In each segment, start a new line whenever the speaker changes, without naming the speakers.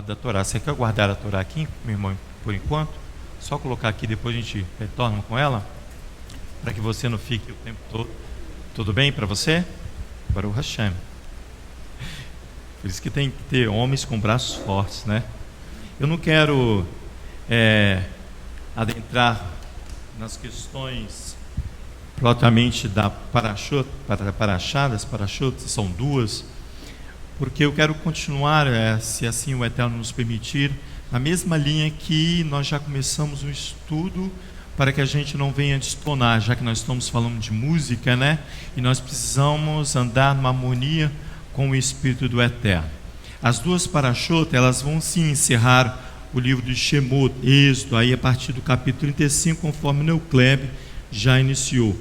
da Torá. Você quer guardar a Torá aqui, meu irmão, por enquanto? Só colocar aqui, depois a gente retorna com ela, para que você não fique o tempo todo. Tudo bem para você? Baruch Hashem. Por isso que tem que ter homens com braços fortes, né? Eu não quero adentrar nas questões propriamente da Parashot, das Parashot, são duas, porque eu quero continuar, se assim o Eterno nos permitir, na mesma linha que nós já começamos o estudo, para que a gente não venha destonar, já que nós estamos falando de música, né? E nós precisamos andar numa harmonia com o Espírito do Eterno. As duas Parashot, elas vão se encerrar o livro de Shemot, Êxodo, aí a partir do capítulo 35, conforme Neukleb já iniciou.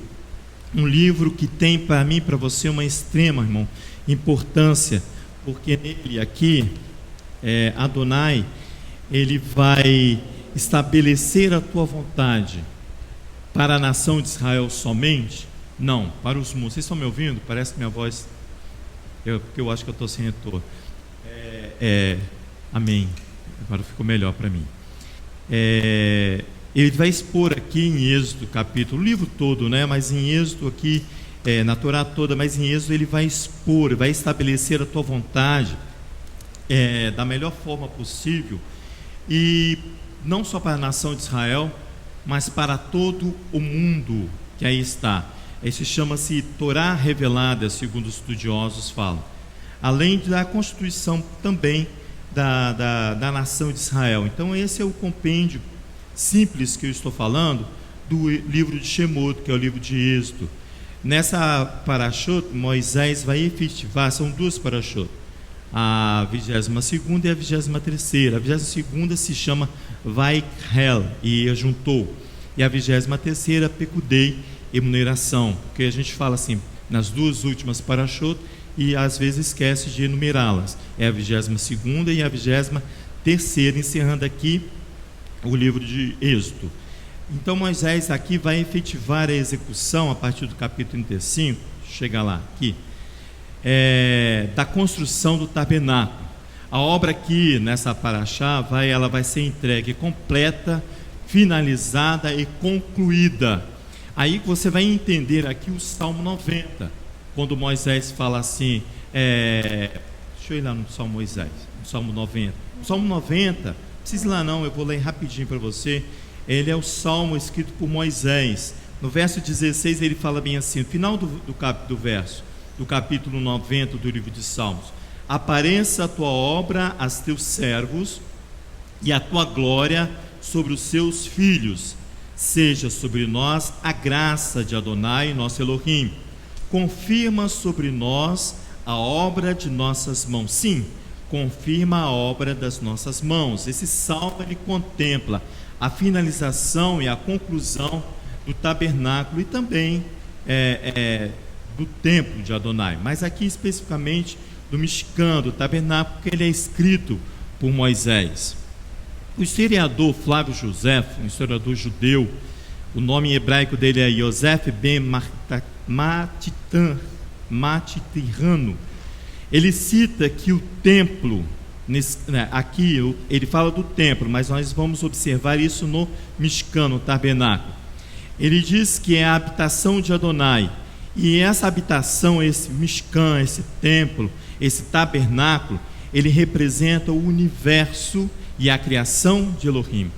Um livro que tem para mim, para você, uma extrema, irmão, importância, porque nele aqui, Adonai, ele vai estabelecer a tua vontade para a nação de Israel somente? Não, para os mundos. Vocês estão me ouvindo? Parece que minha voz, porque eu acho que eu estou sem retorno. Amém. Agora ficou melhor para mim. Ele vai expor aqui em Êxodo capítulo, o livro todo, né? Mas em Êxodo aqui, na Torá toda, mas em Êxodo ele vai expor, vai estabelecer a tua vontade da melhor forma possível, e não só para a nação de Israel, mas para todo o mundo que aí está. Esse chama-se Torá revelada, segundo os estudiosos falam, além da constituição também da nação de Israel. Então esse é o compêndio simples que eu estou falando do livro de Shemot, que é o livro de Êxodo. Nessa Parashot, Moisés vai efetivar, são duas Parashot, a 22ª e a 23ª. A 22ª se chama Vaikrel, e ajuntou, e a 23ª Pekudei, emuneração, porque a gente fala assim nas duas últimas Parashot e às vezes esquece de enumerá-las. É a 22ª e a 23ª, encerrando aqui o livro de Êxodo. Então Moisés aqui vai efetivar a execução a partir do capítulo 35, chega lá aqui, da construção do tabernáculo. A obra aqui nessa paraxá ela vai ser entregue completa, finalizada e concluída. Aí você vai entender aqui o Salmo 90, quando Moisés fala assim, deixa eu ir lá no Salmo Moisés, no Salmo 90. O Salmo 90, não precisa ir lá não, eu vou ler rapidinho para você. Ele é o salmo escrito por Moisés. No verso 16 ele fala bem assim, no final do verso, do capítulo 90 do livro de Salmos: apareça a tua obra aos teus servos, e a tua glória sobre os seus filhos. Seja sobre nós a graça de Adonai, nosso Elohim. Confirma sobre nós a obra de nossas mãos. Sim, confirma a obra das nossas mãos. Esse salmo ele contempla a finalização e a conclusão do tabernáculo e também do templo de Adonai, mas aqui especificamente do Mishkan, do tabernáculo, que ele é escrito por Moisés. O historiador Flávio José, um historiador judeu, o nome hebraico dele é Yosef ben Matitirano. Ele cita que o templo, aqui ele fala do templo, mas nós vamos observar isso no Mishkan, no tabernáculo. Ele diz que é a habitação de Adonai, e essa habitação, esse Mishkan, esse templo, esse tabernáculo, ele representa o universo e a criação de Elohim.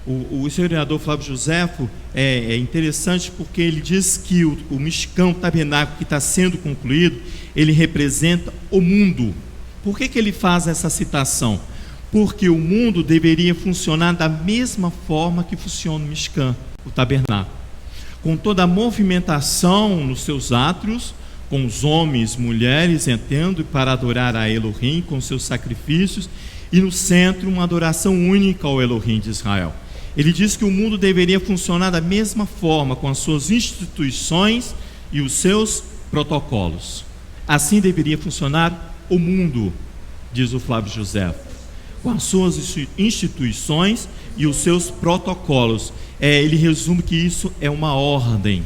O historiador Flávio Joséfo é interessante porque ele diz que o Mishkan, o tabernáculo que está sendo concluído, ele representa o mundo. Por que ele faz essa citação? Porque o mundo deveria funcionar da mesma forma que funciona o Mishkan, o tabernáculo, com toda a movimentação nos seus átrios, com os homens, mulheres entrando para adorar a Elohim com seus sacrifícios, e no centro uma adoração única ao Elohim de Israel. Ele diz que o mundo deveria funcionar da mesma forma, com as suas instituições e os seus protocolos. Assim deveria funcionar o mundo, diz o Flávio José, com as suas instituições e os seus protocolos. Ele resume que isso é uma ordem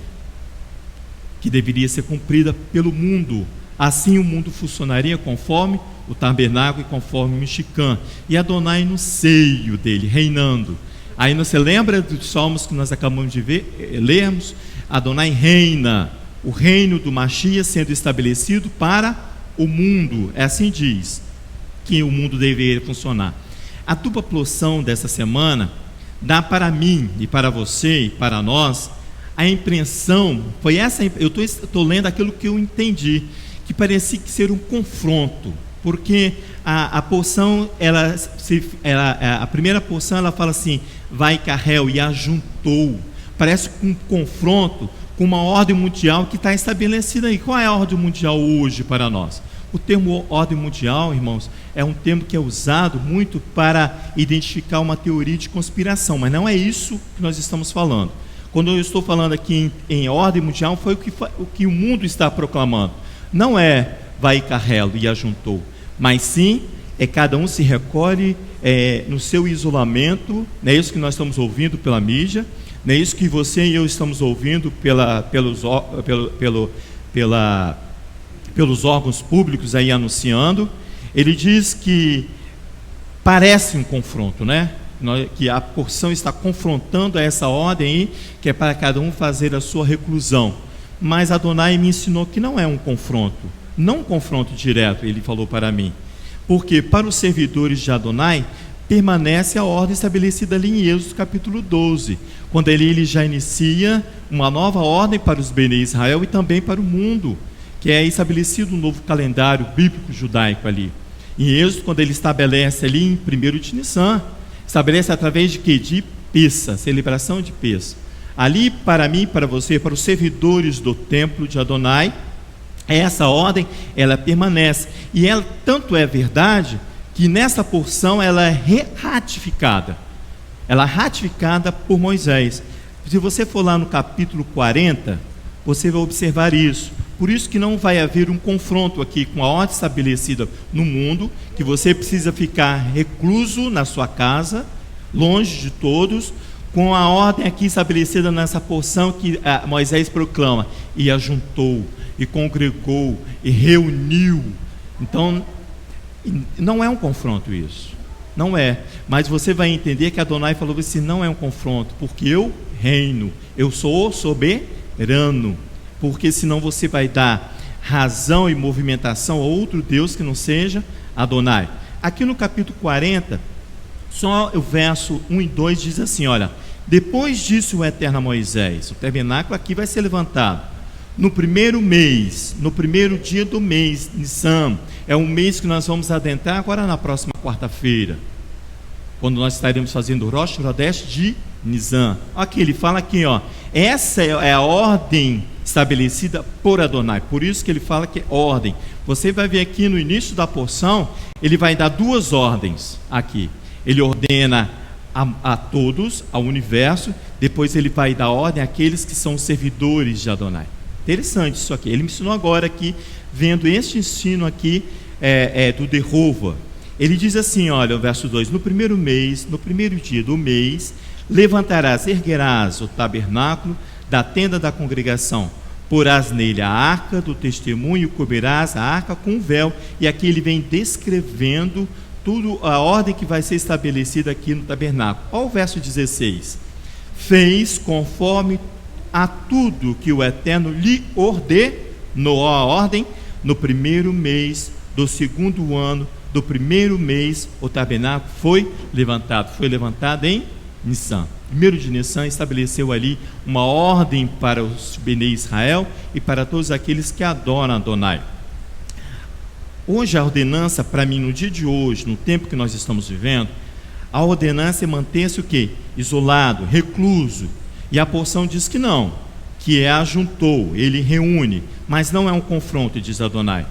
que deveria ser cumprida pelo mundo Assim o mundo funcionaria conforme o tabernáculo e conforme o Mishkan, e Adonai no seio dele, reinando. Aí você lembra dos salmos que nós acabamos de lermos? Adonai reina, o reino do Mashiach sendo estabelecido para o mundo. É assim diz que o mundo deveria funcionar. A dupla porção dessa semana dá para mim e para você e para nós a impressão, foi essa, eu estou lendo aquilo que eu entendi, que parecia que ser um confronto, porque a porção, a primeira porção ela fala assim, vai Carrel, e ajuntou, parece um confronto com uma ordem mundial que está estabelecida aí. Qual é a ordem mundial hoje para nós? O termo ordem mundial, irmãos, é um termo que é usado muito para identificar uma teoria de conspiração, mas não é isso que nós estamos falando. Quando eu estou falando aqui em ordem mundial, foi o que o mundo está proclamando. Não é vai Carrel e ajuntou, mas sim é cada um se recolhe no seu isolamento. Não é isso que nós estamos ouvindo pela mídia, não é isso que você e eu estamos ouvindo pelos órgãos públicos aí anunciando. Ele diz que parece um confronto, né? Que a porção está confrontando essa ordem aí, que é para cada um fazer a sua reclusão. Mas Adonai me ensinou que não é um confronto, não um confronto direto, ele falou para mim, porque para os servidores de Adonai permanece a ordem estabelecida ali em Êxodo capítulo 12, quando ele já inicia uma nova ordem para os Bnei Israel e também para o mundo, que é estabelecido um novo calendário bíblico judaico ali. Em Êxodo, quando ele estabelece ali em 1º de Nissan, estabelece através de quê? De Pessa, celebração de Pessa. Ali, para mim, para você, para os servidores do templo de Adonai, essa ordem, ela permanece. E ela tanto é verdade, que nessa porção ela é ratificada. Ela é ratificada por Moisés. Se você for lá no capítulo 40, você vai observar isso. Por isso que não vai haver um confronto aqui com a ordem estabelecida no mundo, que você precisa ficar recluso na sua casa, longe de todos, com a ordem aqui estabelecida nessa porção que Moisés proclama, e ajuntou, e congregou, e reuniu. Então, não é um confronto isso, não é, mas você vai entender que Adonai falou assim, não é um confronto, porque eu reino, eu sou soberano, porque senão você vai dar razão e movimentação a outro Deus que não seja Adonai. Aqui no capítulo 40, só o verso 1 e 2 diz assim, olha, depois disso o Eterno a Moisés, o tabernáculo aqui vai ser levantado, no primeiro mês, no primeiro dia do mês, Nissan, é um mês que nós vamos adentrar agora na próxima quarta-feira, quando nós estaremos fazendo o Rosh Chodesh de Nissan. Aqui ele fala aqui, ó, essa é a ordem estabelecida por Adonai, por isso que ele fala que é ordem. Você vai ver aqui no início da porção, ele vai dar duas ordens aqui. Ele ordena a todos, ao universo, depois ele vai dar ordem àqueles que são servidores de Adonai. Interessante isso aqui, ele me ensinou agora aqui, vendo este ensino aqui do Derrova. Ele diz assim, olha, o verso 2, no primeiro mês, no primeiro dia do mês, levantarás, erguerás o tabernáculo da tenda da congregação, porás nele a arca do testemunho, cobrirás a arca com um véu. E aqui ele vem descrevendo tudo, a ordem que vai ser estabelecida aqui no tabernáculo. Olha o verso 16, fez conforme a tudo que o Eterno lhe ordenou, a ordem, no primeiro mês do segundo ano, do primeiro mês, o tabernáculo foi levantado em Nissan. Primeiro de Nissan estabeleceu ali uma ordem para os Bnei Israel e para todos aqueles que adoram Adonai. Hoje a ordenança, para mim, no dia de hoje, no tempo que nós estamos vivendo, a ordenança é manter-se o quê? Isolado, recluso. E a porção diz que não, que ajuntou, ele reúne, mas não é um confronto, diz Adonai.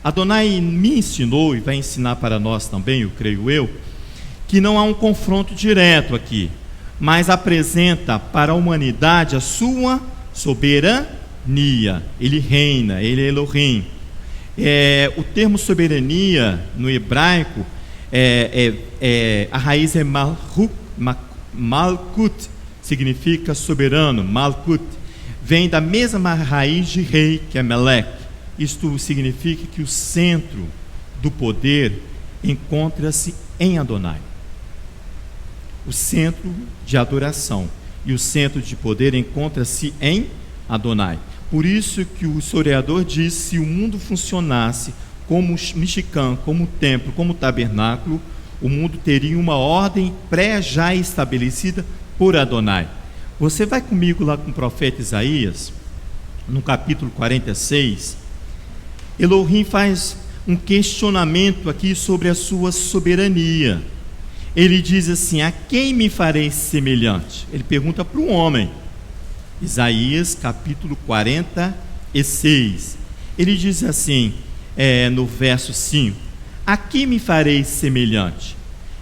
Adonai me ensinou, e vai ensinar para nós também, eu creio eu, que não há um confronto direto aqui, mas apresenta para a humanidade a sua soberania. Ele reina, ele é Elohim. O termo soberania no hebraico, a raiz é malkut, significa soberano. Malkut vem da mesma raiz de rei, que é Melech. isto significa que o centro do poder encontra-se em Adonai. O centro de adoração e o centro de poder encontra-se em Adonai. Por isso que o historiador diz: se o mundo funcionasse como Mishkan, como templo, como tabernáculo, o mundo teria uma ordem já estabelecida por Adonai. Você vai comigo lá com o profeta Isaías, no capítulo 46. Elohim faz um questionamento aqui sobre a sua soberania. Ele diz assim: a quem me farei semelhante? Ele pergunta para o homem. Isaías capítulo 46. Ele diz assim, no verso 5: a quem me farei semelhante?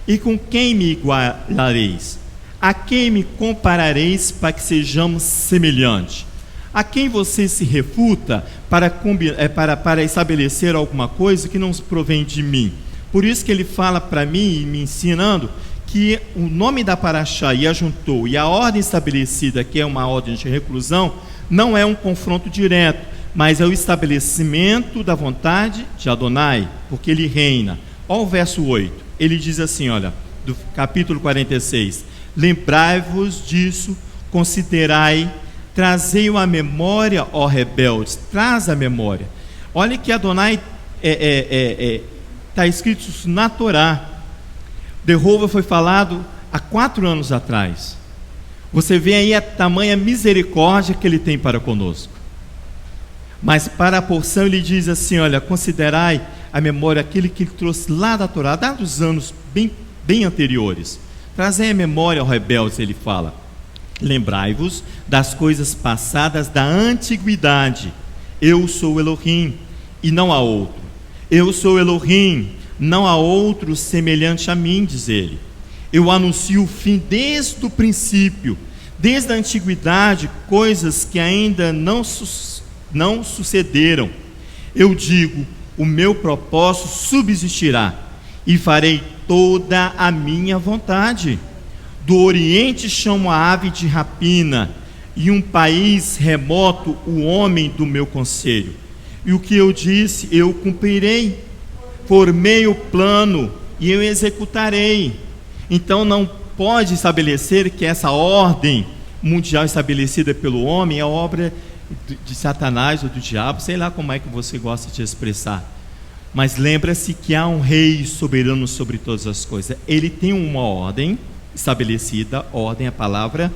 E com quem me igualareis? A quem me comparareis para que sejamos semelhantes? A quem você se refuta para estabelecer alguma coisa que não provém de mim? Por isso que ele fala para mim, me ensinando, que o nome da paraxá, e ajuntou, e a ordem estabelecida, que é uma ordem de reclusão, não é um confronto direto, mas é o estabelecimento da vontade de Adonai, porque ele reina. Olha o verso 8, ele diz assim, olha, do capítulo 46: lembrai-vos disso, considerai, trazei-o à memória, ó rebeldes. Traz a memória. Olha que Adonai está escrito na Torá. Jeová foi falado há 4 anos atrás. Você vê aí a tamanha misericórdia que ele tem para conosco. Mas para a porção ele diz assim, olha, considerai a memória aquele que ele trouxe lá da Torá, lá dos anos bem anteriores. Trazei a memória, ó rebeldes, ele fala. Lembrai-vos das coisas passadas da antiguidade. Eu sou Elohim e não há outro. Eu sou Elohim, não há outro semelhante a mim, diz ele. Eu anuncio o fim desde o princípio, desde a antiguidade, coisas que ainda não sucederam. Eu digo, o meu propósito subsistirá e farei toda a minha vontade. Do Oriente chamo a ave de rapina, e um país remoto o homem do meu conselho. E o que eu disse, eu cumprirei. Formei o plano e eu executarei. Então não pode estabelecer que essa ordem mundial estabelecida pelo homem é obra de Satanás ou do diabo, sei lá como é que você gosta de expressar. Mas lembra-se que há um rei soberano sobre todas as coisas. Ele tem uma ordem estabelecida, ordem, a palavra,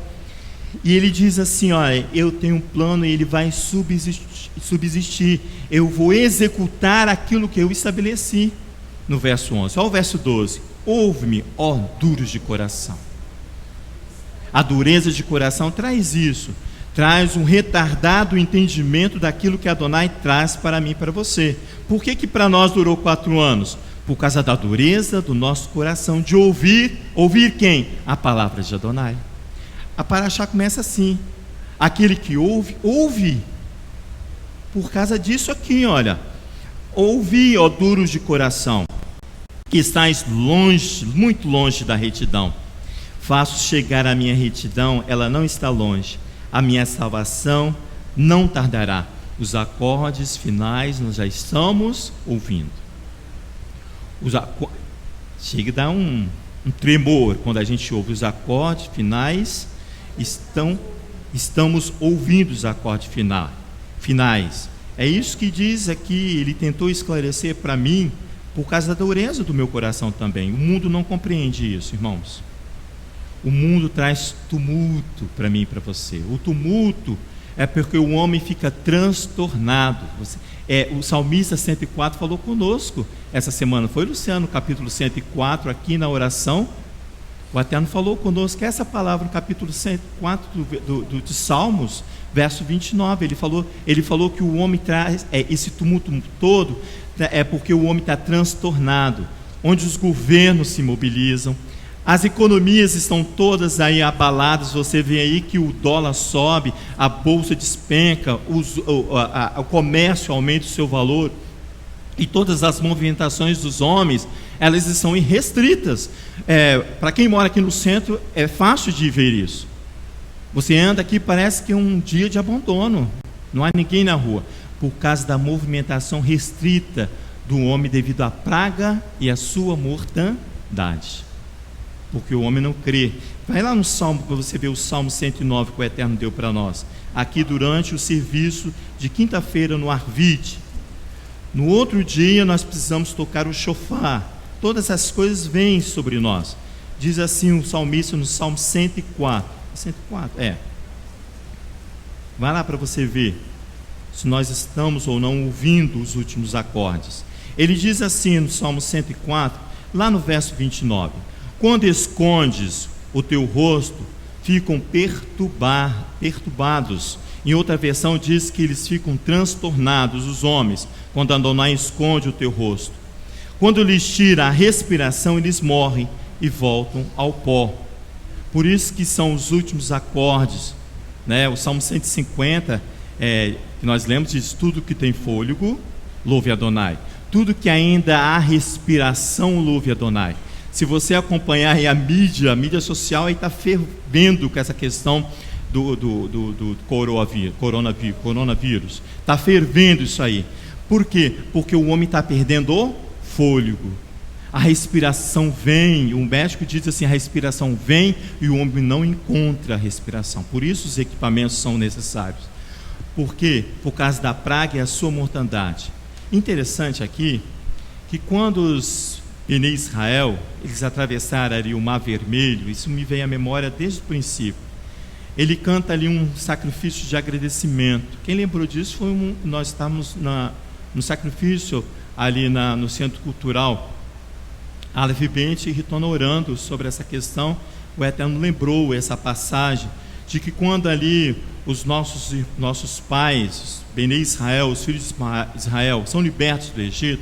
e ele diz assim, olha, eu tenho um plano e ele vai subsistir, eu vou executar aquilo que eu estabeleci. No verso 11, olha o verso 12: ouve-me, ó duros de coração. A dureza de coração traz isso, traz um retardado entendimento daquilo que Adonai traz para mim e para você. Por que para nós durou 4 anos? Por causa da dureza do nosso coração, de ouvir quem? A palavra de Adonai. A paraxá começa assim: aquele que ouve. Por causa disso aqui, olha, ouvi, ó duros de coração, que estáis longe, muito longe da retidão. Faço chegar a minha retidão, ela não está longe. A minha salvação não tardará. Os acordes finais nós já estamos ouvindo. Chega a dar um tremor quando a gente ouve os acordes finais. Estamos ouvindo os acordes finais. É isso que diz aqui. Ele tentou esclarecer para mim, por causa da dureza do meu coração também. O mundo não compreende isso, irmãos. O mundo traz tumulto para mim e para você. O tumulto é porque o homem fica transtornado. O salmista 104 falou conosco essa semana. Foi, Luciano, capítulo 104, aqui na oração. O Eterno falou conosco que essa palavra, no capítulo 104 de Salmos, verso 29, ele falou que o homem traz esse tumulto todo, porque o homem está transtornado, onde os governos se mobilizam, as economias estão todas aí abaladas. Você vê aí que o dólar sobe, a bolsa despenca, o comércio aumenta o seu valor, e todas as movimentações dos homens, elas estão irrestritas. Para quem mora aqui no centro, é fácil de ver isso. Você anda aqui, parece que é um dia de abandono, não há ninguém na rua. por causa da movimentação restrita do homem devido à praga e à sua mortandade. Porque o homem não crê. Vai lá no Salmo, para você ver o Salmo 109 que o Eterno deu para nós. Aqui durante o serviço de quinta-feira no Arvide. No outro dia nós precisamos tocar o shofar. Todas as coisas vêm sobre nós. Diz assim o salmista no Salmo 104. 104, Vai lá para você ver se nós estamos ou não ouvindo os últimos acordes. Ele diz assim no Salmo 104, lá no verso 29: quando escondes o teu rosto, ficam perturbados. Em outra versão diz que eles ficam transtornados, os homens, quando Adonai esconde o teu rosto. Quando lhes tira a respiração, eles morrem e voltam ao pó. Por isso que são os últimos acordes, né? O Salmo 150, que nós lemos, diz: tudo que tem fôlego, louve Adonai. Tudo que ainda há respiração, louve Adonai. Se você acompanhar aí a mídia social, aí está fervendo com essa questão do coronavírus. Está fervendo isso aí. Por quê? Porque o homem está perdendo o fôlego. A respiração vem, o médico diz assim, a respiração vem e o homem não encontra a respiração. Por isso os equipamentos são necessários. Por quê? Por causa da praga e a sua mortandade. Interessante aqui, que quando os Bnei Israel, eles atravessaram ali o Mar Vermelho, isso me veio à memória desde o princípio. Ele canta ali um sacrifício de agradecimento. Quem lembrou disso foi nós estávamos no sacrifício ali no Centro Cultural Aleph Bent, e Ritona orando sobre essa questão. O Eterno lembrou essa passagem de que quando ali os nossos pais, Bnei Israel, os filhos de Israel, são libertos do Egito,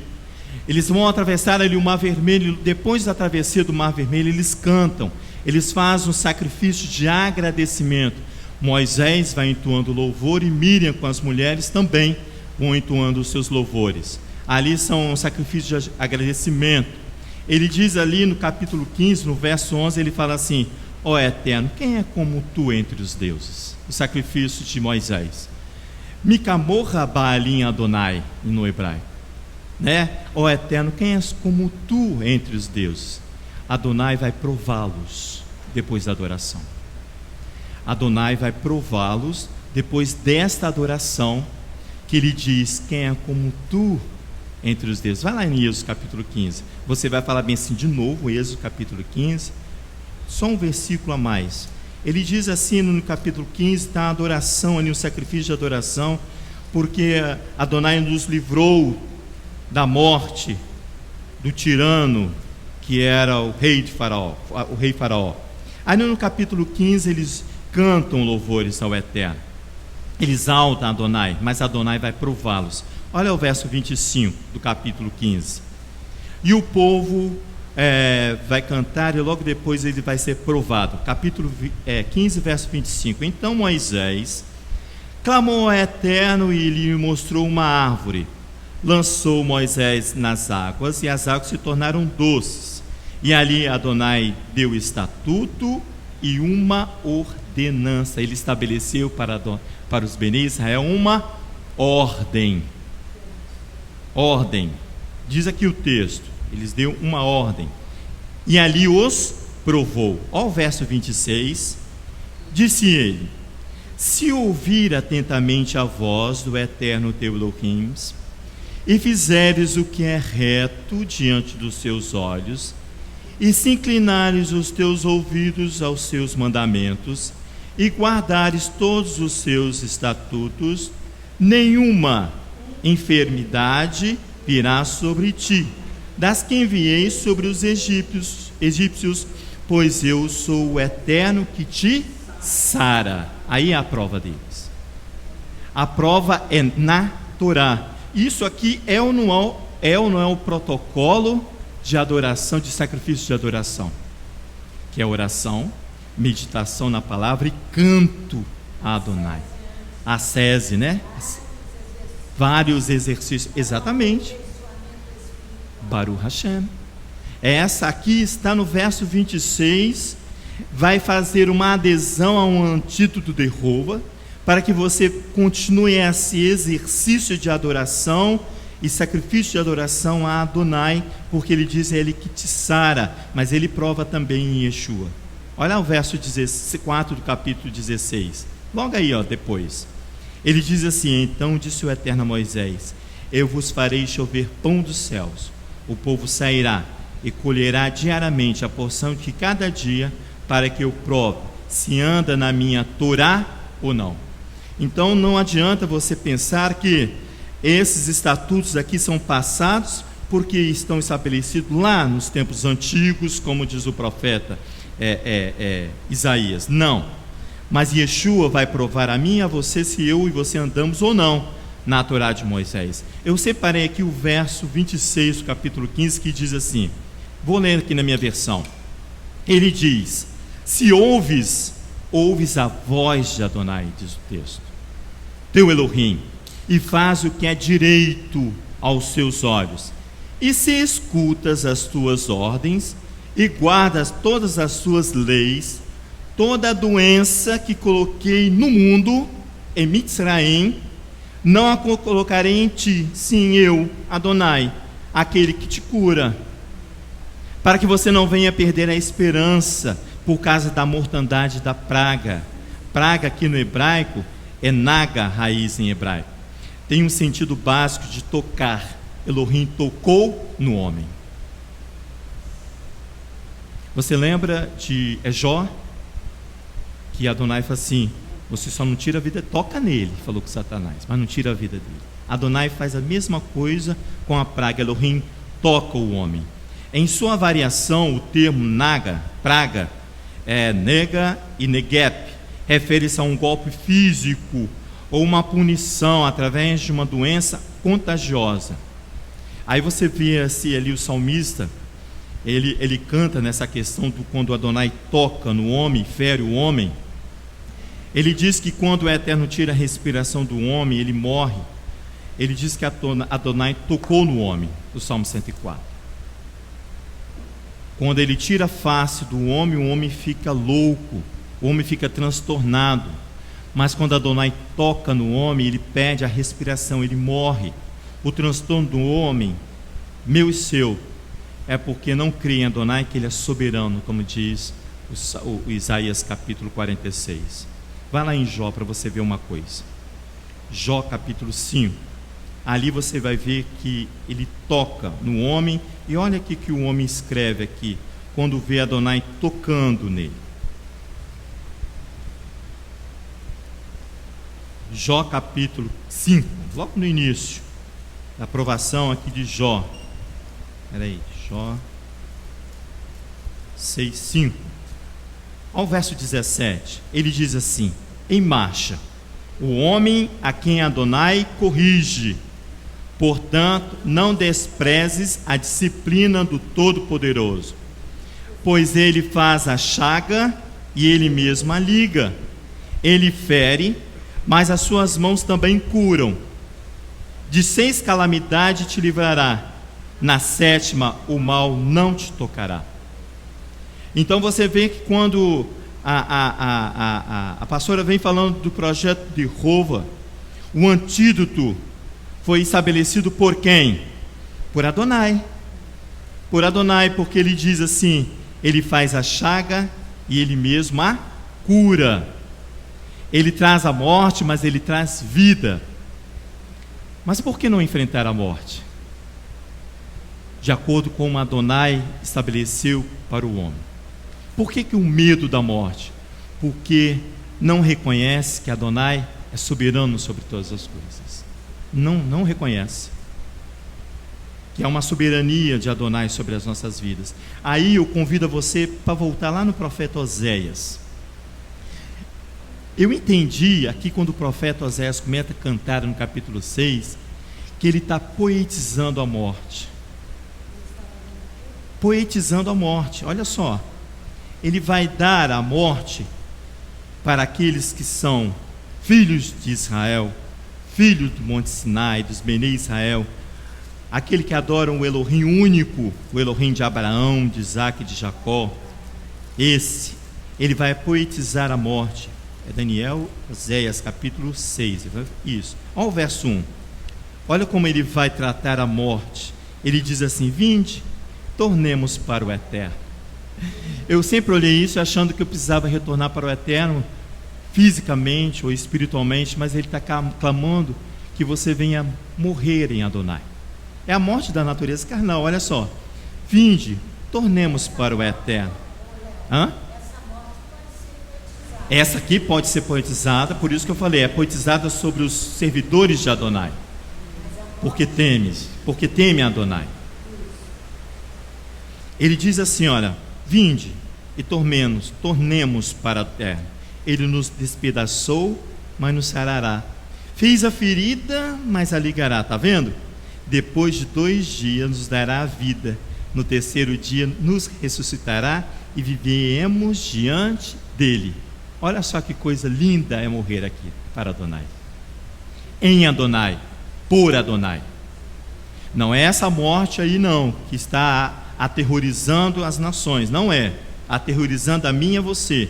eles vão atravessar ali o Mar Vermelho. Depois da travessia do Mar Vermelho, eles cantam, eles fazem um sacrifício de agradecimento. Moisés vai entoando louvor e Miriam com as mulheres também vão entoando os seus louvores. Ali são um sacrifício de agradecimento. Ele diz ali no capítulo 15, no verso 11, ele fala assim: ó Eterno, quem é como tu entre os deuses? O sacrifício de Moisés. Mikamorra Baalim Adonai, no hebraico, né? Ó Eterno, quem és como tu entre os deuses? Adonai vai prová-los depois da adoração. Adonai vai prová-los depois desta adoração, que ele diz: quem é como tu entre os deuses? Vai lá em Êxodo capítulo 15, você vai falar bem assim de novo, Êxodo capítulo 15, só um versículo a mais. Ele diz assim no capítulo 15, está a adoração ali, o sacrifício de adoração, porque Adonai nos livrou da morte do tirano que era o rei Faraó. Aí no capítulo 15 eles cantam louvores ao Eterno, eles exaltam Adonai, mas Adonai vai prová-los. Olha o verso 25 do capítulo 15. E o povo vai cantar, e logo depois ele vai ser provado. Capítulo 15, verso 25. Então Moisés clamou ao Eterno e lhe mostrou uma árvore. Lançou Moisés nas águas, e as águas se tornaram doces. E ali Adonai deu estatuto e uma ordenança. Ele estabeleceu para os Bnei Israel uma ordem. Ordem. Diz aqui o texto, eles deu uma ordem. E ali os provou. Ó o verso 26. Disse ele: se ouvir atentamente a voz do Eterno teu Elohim, e fizeres o que é reto diante dos seus olhos, e se inclinares os teus ouvidos aos seus mandamentos, e guardares todos os seus estatutos, nenhuma enfermidade virá sobre ti, das que enviei sobre os egípcios, pois eu sou o Eterno que te sara. Aí é a prova deles. A prova é na Torá. Isso aqui é ou não é o protocolo de adoração, de sacrifício de adoração, que é oração, meditação na palavra e canto a Adonai. A sese, né? Vários exercícios, exatamente. Baruch Hashem. Essa aqui está no verso 26, vai fazer uma adesão a um antídoto de Jeová, para que você continue esse exercício de adoração e sacrifício de adoração a Adonai, porque ele diz é ele que te sara, mas ele prova também em Yeshua. Olha o verso 4 do capítulo 16, logo aí depois. Ele diz assim: então disse o Eterno a Moisés: eu vos farei chover pão dos céus, o povo sairá e colherá diariamente a porção de cada dia, para que eu prove se anda na minha Torá ou não. Então não adianta você pensar que esses estatutos aqui são passados porque estão estabelecidos lá nos tempos antigos, como diz o profeta Isaías. Não, mas Yeshua vai provar a mim e a você se eu e você andamos ou não na Torá de Moisés. Eu separei aqui o verso 26 do capítulo 15, que diz assim, vou ler aqui na minha versão. Ele diz: se ouves a voz de Adonai, diz o texto, teu Elohim, e faz o que é direito aos seus olhos, e se escutas as tuas ordens e guardas todas as suas leis, toda a doença que coloquei no mundo, em Mitzraim, não a colocarei em ti, sim, eu, Adonai, aquele que te cura, para que você não venha perder a esperança por causa da mortandade da praga. Praga aqui no hebraico é naga, raiz em hebraico. Tem um sentido básico de tocar. Elohim tocou no homem. Você lembra de Jó? Que Adonai fala assim: você só não tira a vida, toca nele, falou com Satanás, mas não tira a vida dele. Adonai faz a mesma coisa com a praga. Elohim toca o homem. Em sua variação, o termo naga, praga, nega e negep, refere-se a um golpe físico ou uma punição através de uma doença contagiosa. Aí você vê assim, ali o salmista, ele canta nessa questão do quando Adonai toca no homem, fere o homem. Ele diz que quando o Eterno tira a respiração do homem, ele morre. Ele diz que Adonai tocou no homem, do Salmo 104. Quando ele tira a face do homem, o homem fica louco, o homem fica transtornado. Mas quando Adonai toca no homem, ele perde a respiração, ele morre. O transtorno do homem, meu e seu, é porque não crê em Adonai, que ele é soberano, como diz o Isaías capítulo 46. Vai lá em Jó para você ver uma coisa. Jó capítulo 5. Ali você vai ver que ele toca no homem. E olha aqui que o homem escreve aqui, quando vê Adonai tocando nele. Jó capítulo 5, logo no início da aprovação aqui de Jó. Peraí, Jó 6:5. Ao verso 17, ele diz assim: em marcha, o homem a quem Adonai corrige. Portanto, não desprezes a disciplina do Todo-Poderoso, pois ele faz a chaga e ele mesmo a liga. Ele fere, mas as suas mãos também curam. De 6 calamidades te livrará, na 7ª o mal não te tocará. Então você vê que quando a pastora vem falando do projeto de Rova, o antídoto foi estabelecido por quem? Por Adonai. Por Adonai, porque ele diz assim: ele faz a chaga e ele mesmo a cura. Ele traz a morte, mas ele traz vida. Mas por que não enfrentar a morte? De acordo com o Adonai estabeleceu para o homem. Por que o medo da morte? Porque não reconhece que Adonai é soberano sobre todas as coisas. Não reconhece que há uma soberania de Adonai sobre as nossas vidas. Aí eu convido a você para voltar lá no profeta Oséias. Eu entendi aqui quando o profeta Oséias começa a cantar no capítulo 6, que ele está poetizando a morte. Poetizando a morte, olha só. Ele vai dar a morte para aqueles que são filhos de Israel, filhos do Monte Sinai, dos Bnei Israel, aquele que adoram o Elohim único, o Elohim de Abraão, de Isaac e de Jacó. Ele vai poetizar a morte É Daniel, Oséias, capítulo 6. Isso. Olha o verso 1. Olha como ele vai tratar a morte. Ele diz assim: vinde, tornemos para o eterno. Eu sempre olhei isso achando que eu precisava retornar para o eterno, fisicamente ou espiritualmente, mas ele está clamando que você venha morrer em Adonai. É a morte da natureza carnal, olha só. Vinde, tornemos para o eterno. Hã? Essa aqui pode ser poetizada, por isso que eu falei, é poetizada sobre os servidores de Adonai. Porque teme Adonai. Ele diz assim, olha, vinde e tornemos para o eterno. Ele nos despedaçou, mas nos sarará. Fez a ferida, mas a ligará. Está vendo? Depois de 2 dias nos dará a vida. No 3º dia nos ressuscitará e viveremos diante dele. Olha só que coisa linda é morrer aqui para Adonai. Em Adonai, por Adonai. Não é essa morte aí não, que está aterrorizando as nações. Não é. Aterrorizando a mim e a você.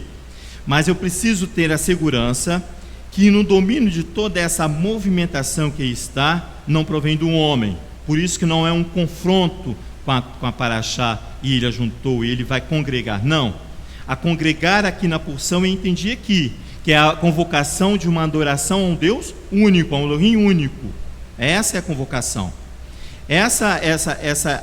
Mas eu preciso ter a segurança que no domínio de toda essa movimentação que está, não provém do homem. Por isso que não é um confronto com a Paraxá e ele ajuntou, e ele vai congregar. Não. A congregar aqui na porção eu entendi aqui, que é a convocação de uma adoração a um Deus único, a um Elohim único. Essa é a convocação.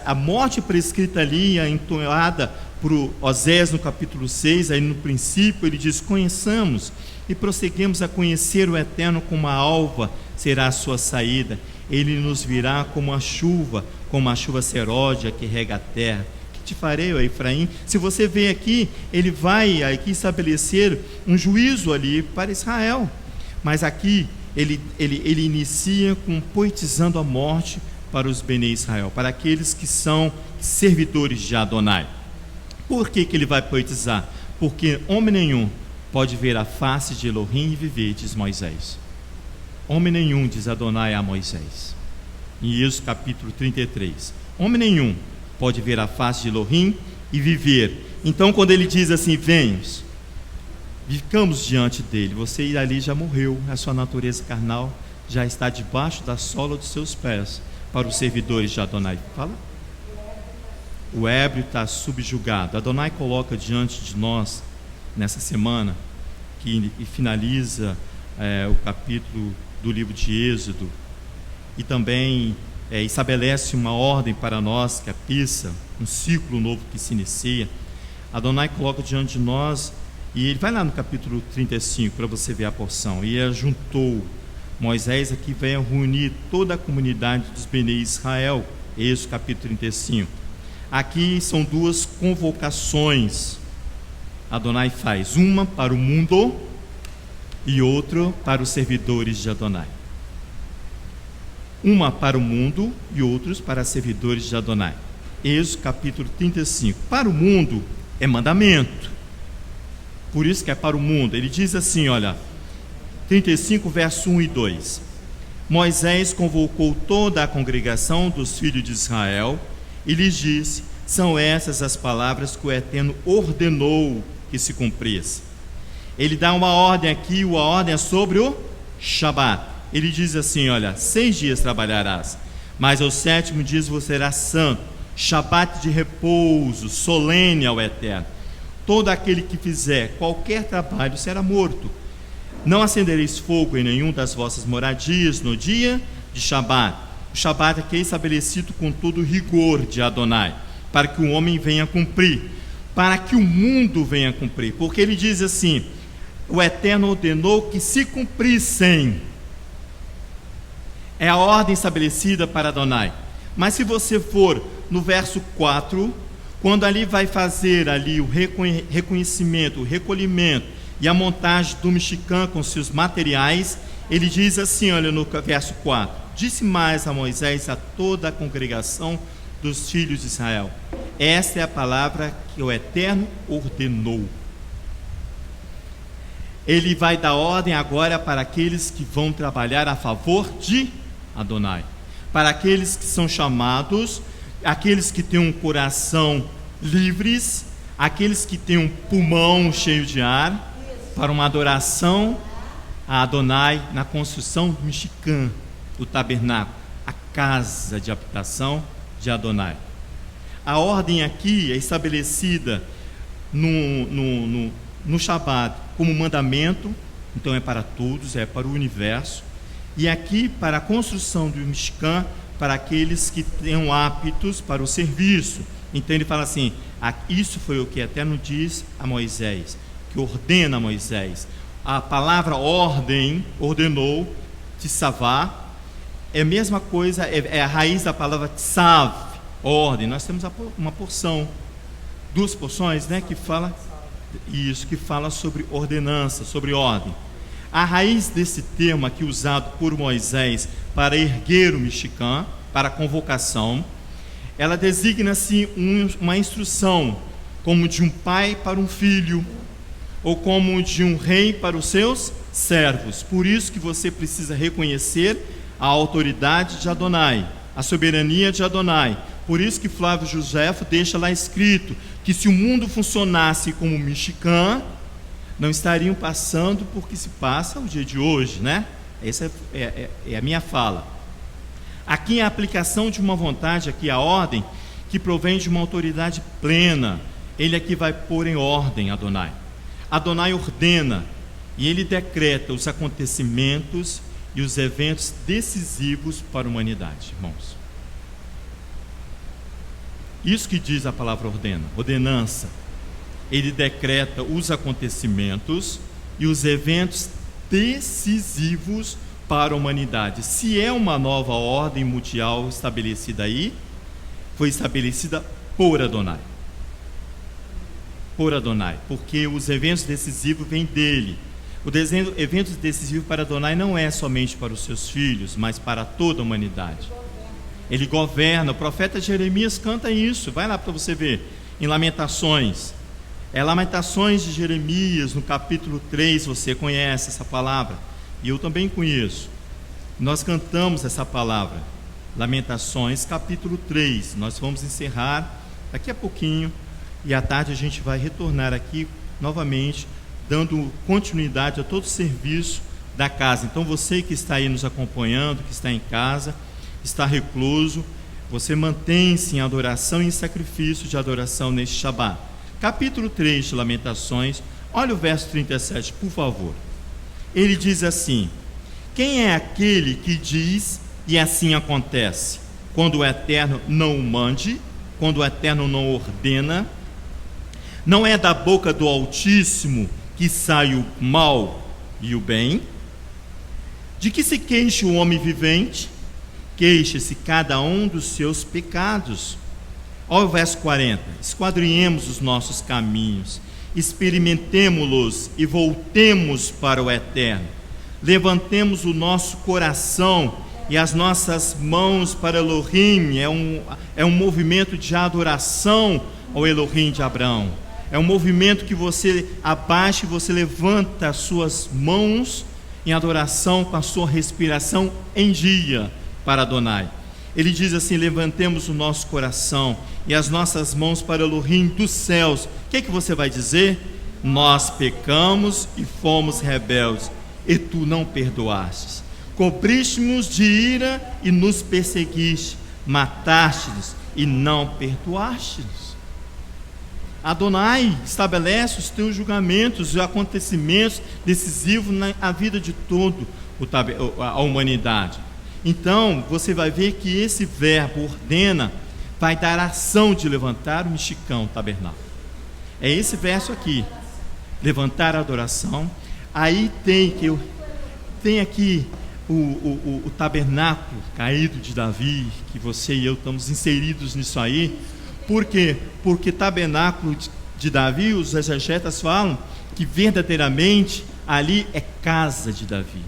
A morte prescrita ali, entoada por Oséias no capítulo 6, aí no princípio ele diz: conheçamos e prosseguimos a conhecer o Eterno, como a alva será a sua saída. Ele nos virá como a chuva seródia que rega a terra. Que te farei, ó Efraim? Se você vê aqui, ele vai aqui estabelecer um juízo ali para Israel. Mas aqui ele inicia com poetizando a morte para os Bnei Israel, para aqueles que são servidores de Adonai. Por que ele vai poetizar? Porque homem nenhum pode ver a face de Elohim e viver, diz Moisés. Homem nenhum, diz Adonai a Moisés, em Êxodo capítulo 33. Homem nenhum pode ver a face de Elohim e viver. Então quando ele diz assim: venhamos, ficamos diante dele, você ali já morreu, a sua natureza carnal já está debaixo da sola dos seus pés, para os servidores de Adonai. Fala. O ébrio está subjugado. Adonai coloca diante de nós, nessa semana, que finaliza o capítulo do livro de Êxodo, e também estabelece uma ordem para nós, que é a Pissa, um ciclo novo que se inicia. Adonai coloca diante de nós, e ele vai lá no capítulo 35 para você ver a porção. E ajuntou Moisés aqui, vai reunir toda a comunidade dos Bnei Israel. Êxodo capítulo 35. Aqui são 2 convocações. Adonai faz uma para o mundo e outra para os servidores de Adonai. Uma para o mundo e outros para os servidores de Adonai. Êxodo capítulo 35. Para o mundo é mandamento. Por isso que é para o mundo. Ele diz assim, olha, 35 verso 1 e 2. Moisés convocou toda a congregação dos filhos de Israel e lhes disse: são essas as palavras que o Eterno ordenou que se cumprisse. Ele dá uma ordem aqui, a ordem é sobre o Shabat. Ele diz assim, olha, 6 dias trabalharás, mas ao 7º dia você será santo, Shabat de repouso, solene ao Eterno. Todo aquele que fizer qualquer trabalho será morto. Não acendereis fogo em nenhum das vossas moradias no dia de Shabat. O Shabat aqui é estabelecido com todo o rigor de Adonai, para que o homem venha cumprir, para que o mundo venha cumprir, porque ele diz assim: o Eterno ordenou que se cumprissem. É a ordem estabelecida para Adonai. Mas se você for no verso 4, quando ali vai fazer ali o reconhecimento, o recolhimento e a montagem do mexicã com seus materiais, ele diz assim, olha no verso 4: disse mais a Moisés a toda a congregação dos filhos de Israel: esta é a palavra que o Eterno ordenou. Ele vai dar ordem agora para aqueles que vão trabalhar a favor de Adonai, para aqueles que são chamados, aqueles que têm um coração livres, aqueles que têm um pulmão cheio de ar, para uma adoração a Adonai na construção do Mishkan, do tabernáculo, a casa de habitação de Adonai. A ordem aqui é estabelecida no Shabat como mandamento, então é para todos, é para o universo, e aqui para a construção do Mishkan, para aqueles que tenham aptos para o serviço. Então ele fala assim, isso foi o que o Eterno diz a Moisés, que ordena a Moisés. A palavra ordem, ordenou, tsavá, é a mesma coisa, é a raiz da palavra tsav, ordem. Nós temos uma porção, duas porções, né, que fala isso, que fala sobre ordenança, sobre ordem. A raiz desse termo aqui usado por Moisés para erguer o Mishkan, para a convocação, ela designa-se uma instrução, como de um pai para um filho, ou como de um rei para os seus servos. Por isso que você precisa reconhecer a autoridade de Adonai, a soberania de Adonai. Por isso que Flávio Josefo deixa lá escrito que se o mundo funcionasse como Mishkan, não estariam passando por que se passa o dia de hoje, né? Essa é a minha fala. Aqui é a aplicação de uma vontade, aqui a ordem, que provém de uma autoridade plena. Ele aqui vai pôr em ordem Adonai. Adonai ordena e ele decreta os acontecimentos e os eventos decisivos para a humanidade, irmãos. Isso que diz a palavra ordena, ordenança. Ele decreta os acontecimentos e os eventos decisivos para a humanidade. Se é uma nova ordem mundial estabelecida aí, foi estabelecida por Adonai. Por Adonai, porque os eventos decisivos vêm dele. O evento decisivo para Adonai não é somente para os seus filhos, mas para toda a humanidade. Ele governa. O profeta Jeremias canta isso. Vai lá para você ver, em Lamentações. É Lamentações de Jeremias, no capítulo 3, você conhece essa palavra, e eu também conheço. Nós cantamos essa palavra, Lamentações, capítulo 3. Nós vamos encerrar daqui a pouquinho, e à tarde a gente vai retornar aqui novamente, dando continuidade a todo o serviço da casa. Então você que está aí nos acompanhando, que está em casa, está recluso, você mantém-se em adoração e em sacrifício de adoração neste Shabat. Capítulo 3 de Lamentações, olha o verso 37, por favor. Ele diz assim: quem é aquele que diz e assim acontece, quando o Eterno não o mande, quando o Eterno não ordena? Não é da boca do Altíssimo que sai o mal e o bem? De que se queixa o homem vivente? Queixa-se cada um dos seus pecados. Olha o verso 40. Esquadrinhemos os nossos caminhos, experimentemo-los e voltemos para o Eterno. Levantemos o nosso coração e as nossas mãos para Elohim. É um movimento de adoração ao Elohim de Abraão. É um movimento que você abaixa e você levanta as suas mãos em adoração com a sua respiração em dia para Adonai. Ele diz assim: levantemos o nosso coração e as nossas mãos para Elohim dos céus. O que é que você vai dizer? Nós pecamos e fomos rebeldes, e tu não perdoastes. Cobriste-nos de ira e nos perseguiste, mataste-nos e não perdoastes. Adonai estabelece os teus julgamentos e acontecimentos decisivos na vida de toda a humanidade. Então, você vai ver que esse verbo ordena vai dar a ação de levantar o Mishkan, o tabernáculo. É esse verso aqui, levantar a adoração. Aí tem aqui o tabernáculo caído de Davi, que você e eu estamos inseridos nisso aí. Por quê? Porque tabernáculo de Davi, os exegetas falam que verdadeiramente ali é casa de Davi.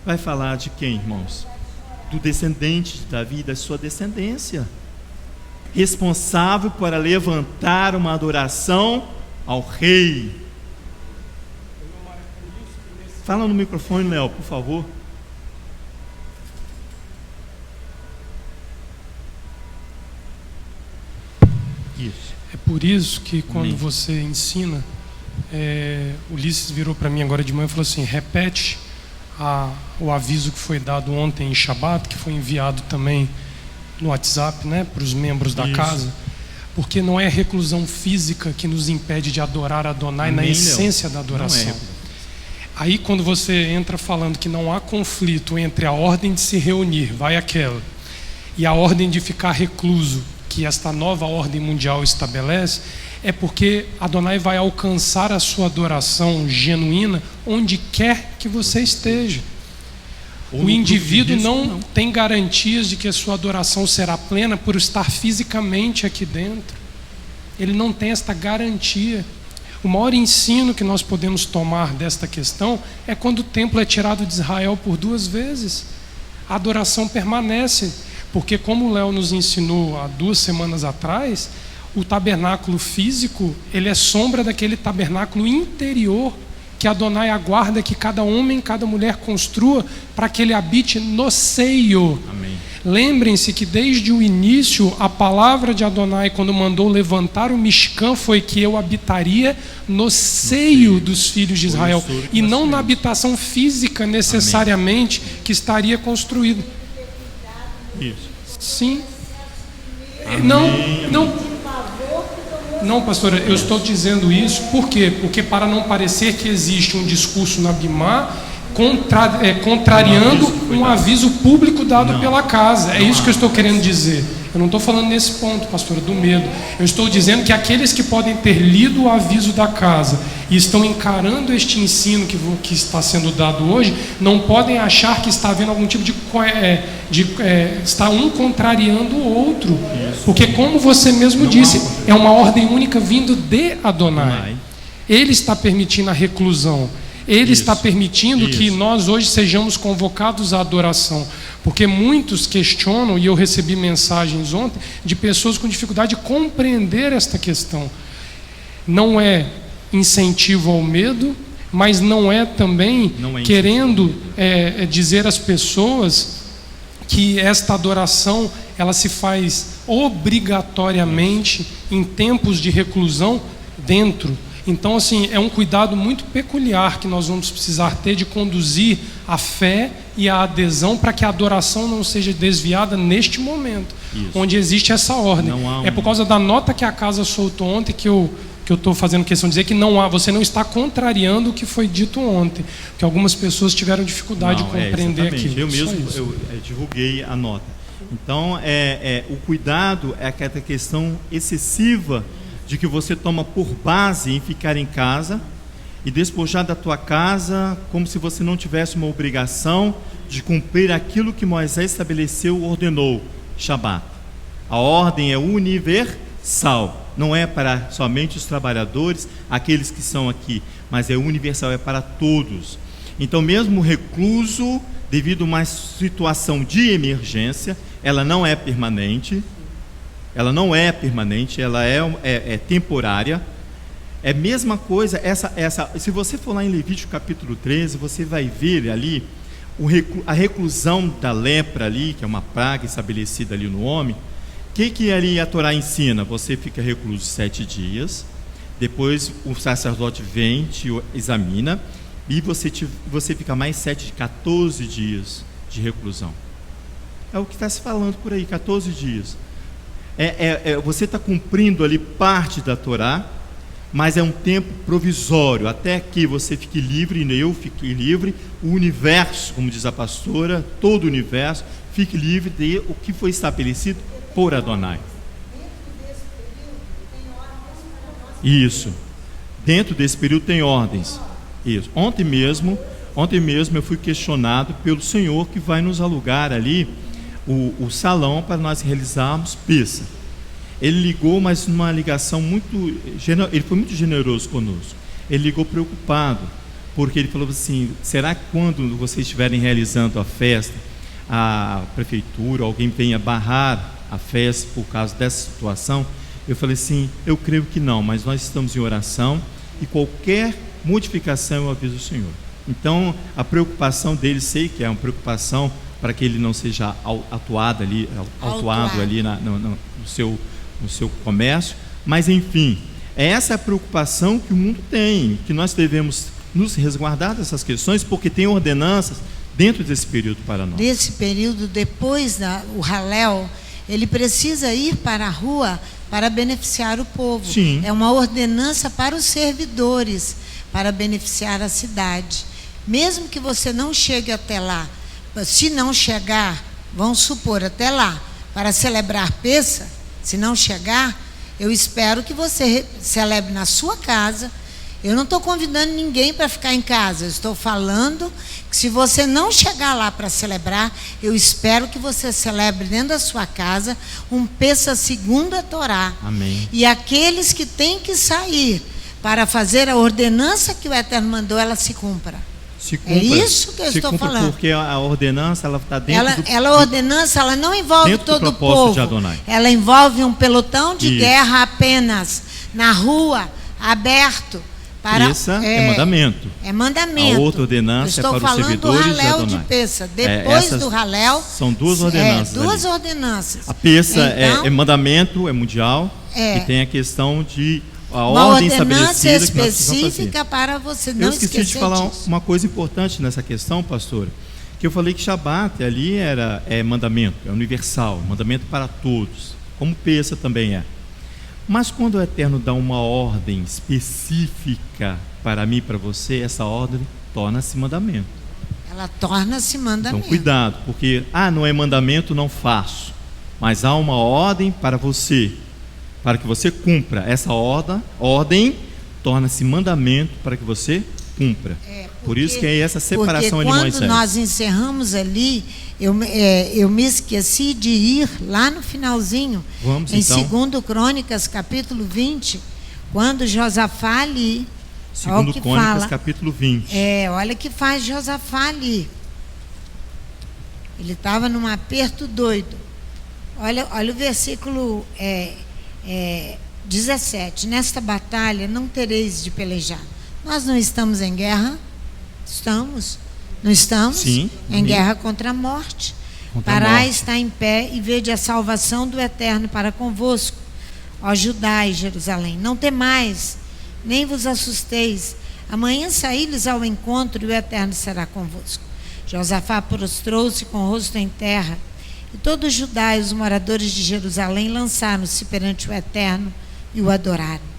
Vai falar de quem, irmãos? Do descendente de Davi, da sua descendência, responsável para levantar uma adoração ao rei. Fala no microfone, Léo, por favor.
Isso. É por isso que quando você ensina Ulisses virou para mim agora de manhã e falou assim: repete o aviso que foi dado ontem em Shabat, que foi enviado também no WhatsApp, né, para os membros da casa, porque não é a reclusão física que nos impede de adorar Adonai na essência da adoração. Aí quando você entra falando que não há conflito entre a ordem de se reunir, vai aquela, e a ordem de ficar recluso, que esta nova ordem mundial estabelece, é porque Adonai vai alcançar a sua adoração genuína onde quer que você esteja. O indivíduo não tem garantias de que a sua adoração será plena por estar fisicamente aqui dentro. Ele não tem esta garantia. O maior ensino que nós podemos tomar desta questão é quando o templo é tirado de Israel por 2 vezes. A adoração permanece, porque como o Léo nos ensinou há 2 semanas atrás, o tabernáculo físico, ele é sombra daquele tabernáculo interior que Adonai aguarda que cada homem, cada mulher construa para que ele habite no seio.
Amém.
Lembrem-se que desde o início a palavra de Adonai, quando mandou levantar o Mishkan, foi que eu habitaria no seio dos filhos de Israel, e não na habitação física necessariamente. Amém. Que estaria construída.
Isso.
Sim.
Amém.
Não, pastora, eu estou dizendo isso por quê? Porque para não parecer que existe um discurso na Bimá contrariando um aviso público dado pela casa. É isso que eu estou querendo dizer. Eu não estou falando nesse ponto, pastora, do medo. Eu estou dizendo que aqueles que podem ter lido o aviso da casa e estão encarando este ensino que está sendo dado hoje, não podem achar que está havendo algum tipo está um contrariando o outro. Isso. Porque como você mesmo disse, é uma ordem única vindo de Adonai. Ele está permitindo a reclusão. Ele está permitindo que nós hoje sejamos convocados à adoração. Porque muitos questionam, e eu recebi mensagens ontem, de pessoas com dificuldade de compreender esta questão. Não é incentivo ao medo, mas não é também querendo dizer às pessoas que esta adoração ela se faz obrigatoriamente em tempos de reclusão dentro. Então, assim, é um cuidado muito peculiar que nós vamos precisar ter de conduzir a fé e a adesão para que a adoração não seja desviada neste momento, onde existe essa ordem. É por causa da nota que a casa soltou ontem que eu estou fazendo questão de dizer que você não está contrariando o que foi dito ontem, porque algumas pessoas tiveram dificuldade de compreender aquilo.
Eu mesmo divulguei a nota. Então, o cuidado é aquela questão excessiva de que você toma por base em ficar em casa e despojar da tua casa como se você não tivesse uma obrigação de cumprir aquilo que Moisés estabeleceu, ordenou, Shabat. A ordem é universal, não é para somente os trabalhadores, aqueles que são aqui, mas é universal, é para todos. Então, mesmo recluso, devido a uma situação de emergência, ela não é permanente. Ela não é permanente, ela é temporária. É a mesma coisa, se você for lá em Levítico capítulo 13, você vai ver ali a reclusão da lepra ali, que é uma praga estabelecida ali no homem. O que ali a Torá ensina? Você fica recluso 7 dias, depois o sacerdote vem, te examina, e você fica mais 14 dias de reclusão. É o que está se falando por aí, 14 dias. Você está cumprindo ali parte da Torá, mas é um tempo provisório, até que você fique livre, e eu fique livre, o universo, como diz a pastora, todo o universo, fique livre de o que foi estabelecido por Adonai. Isso. Dentro desse período tem ordens. Isso. Ontem mesmo eu fui questionado pelo Senhor que vai nos alugar ali o salão para nós realizarmos peça. Ele ligou, mas numa ligação ele foi muito generoso conosco. Ele ligou preocupado, porque ele falou assim: será que quando vocês estiverem realizando a festa, a prefeitura, alguém venha barrar a festa por causa dessa situação? Eu falei assim: eu creio que não, mas nós estamos em oração e qualquer modificação eu aviso o Senhor. Então, a preocupação dele, sei que é uma preocupação para que ele não seja autuado ali no seu comércio, mas enfim, Essa é a preocupação que o mundo tem, que nós devemos nos resguardar dessas questões, porque tem ordenanças dentro desse período para nós.
Desse período, depois o Halel, ele precisa ir para a rua para beneficiar o povo.
Sim.
É uma ordenança para os servidores, para beneficiar a cidade. Mesmo que você não chegue até lá, se não chegar, vamos supor, até lá, para celebrar Pêssah, se não chegar, eu espero que você celebre na sua casa. Eu não estou convidando ninguém para ficar em casa. Eu estou falando que se você não chegar lá para celebrar, eu espero que você celebre dentro da sua casa um Pêssah segundo a Torá.
Amém.
E aqueles que têm que sair para fazer a ordenança que o Eterno mandou, ela se cumpra.
Se cumpra,
é isso que eu estou falando.
Porque a ordenança, ela está dentro
a ordenança, ela não envolve todo o povo.
De Adonai.
Ela envolve um pelotão de
Isso.
guerra apenas, na rua, aberto.
Esse é mandamento.
É mandamento.
A outra ordenança é para os servidores de Adonai.
Estou falando do Halel de Pêssah. Depois do Halel...
São duas ordenanças.
Duas ordenanças.
A Pêssah
então,
é mandamento, é mundial. E tem a questão de a
uma
ordem
ordenança
estabelecida
específica para você não esquecer disso.
Eu esqueci de falar uma coisa importante nessa questão, pastor. Que eu falei que Shabat ali é mandamento, é universal, mandamento para todos. Como Pêssah também é. Mas quando o Eterno dá uma ordem específica para mim e para você, essa ordem torna-se mandamento.
Ela torna-se mandamento.
Então, cuidado, porque, não é mandamento, não faço. Mas há uma ordem para você, para que você cumpra. Essa ordem torna-se mandamento para que você cumpra. Por isso que é essa separação ali, Moisés.
Quando nós encerramos ali, eu me esqueci de ir lá no finalzinho.
Vamos,
em
então.
2 Crônicas, capítulo 20, quando Josafá ali...
2 Crônicas, capítulo 20.
Olha o que faz Josafá ali. Ele estava num aperto doido. Olha o versículo 17. Nesta batalha não tereis de pelejar. Nós não estamos em guerra? Estamos. Não estamos?
Sim.
Em guerra contra a morte. Parai, está em pé e vede a salvação do Eterno para convosco. Ó Judá e Jerusalém, não temais, nem vos assusteis. Amanhã saí-lhes ao encontro e o Eterno será convosco. Josafá prostrou-se com o rosto em terra, e todo Judá e os moradores de Jerusalém lançaram-se perante o Eterno e o adoraram.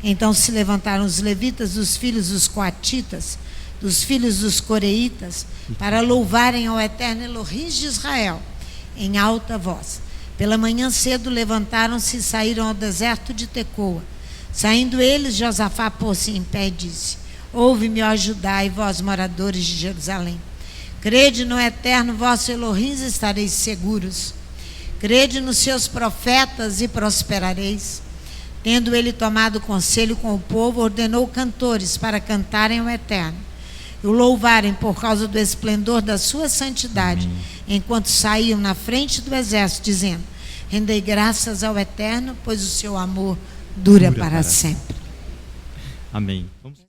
Então se levantaram os levitas dos filhos dos coatitas, dos filhos dos coreitas, para louvarem ao Eterno Elohim de Israel, em alta voz. Pela manhã cedo levantaram-se e saíram ao deserto de Tecoa. Saindo eles, Josafá pôs-se em pé e disse: ouve-me, ó Judá, e vós, moradores de Jerusalém. Crede no Eterno vosso Elohim e estareis seguros. Crede nos seus profetas e prosperareis. Tendo ele tomado conselho com o povo, ordenou cantores para cantarem ao Eterno e o louvarem por causa do esplendor da sua santidade, enquanto saíam na frente do exército, dizendo: rendei graças ao Eterno, pois o seu amor dura para sempre.
Amém. Vamos...